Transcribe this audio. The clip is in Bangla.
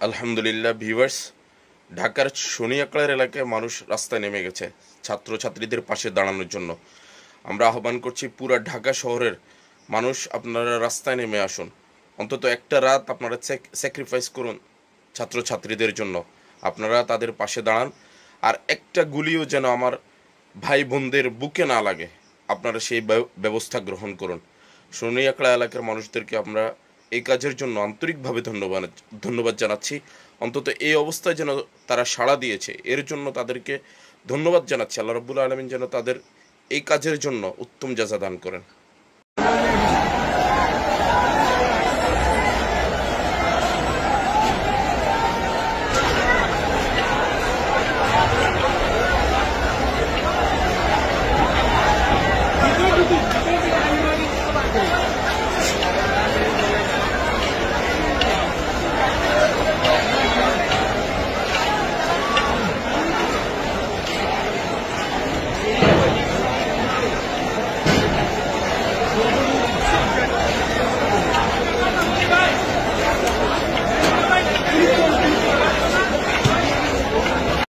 আলহামদুলিল্লাহ ভিউয়ার্স, ঢাকার শনিয়াকড়ার এলাকায় মানুষ রাস্তায় নেমে গেছে ছাত্রছাত্রীদের পাশে দাঁড়ানোর জন্য। আমরা আহ্বান করছি পুরা ঢাকা শহরের মানুষ, আপনারা রাস্তায় নেমে আসুন। অন্তত একটা রাত আপনারা স্যাক্রিফাইস করুন ছাত্রছাত্রীদের জন্য। আপনারা তাদের পাশে দাঁড়ান, আর একটা গুলিও যেন আমার ভাই বোনদের বুকে না লাগে, আপনারা সেই ব্যবস্থা গ্রহণ করুন। শনিয়াকড়া এলাকার মানুষদেরকে আমরা এই কাজের জন্য আন্তরিকভাবে ধন্যবাদ জানাচ্ছি। অন্তত এই অবস্থায় যেন তারা সাড়া দিয়েছে, এর জন্য তাদেরকে ধন্যবাদ জানাচ্ছি। আল্লাহ রাব্বুল আলামিন যেন তাদের এই কাজের জন্য উত্তম জাযা দান করেন।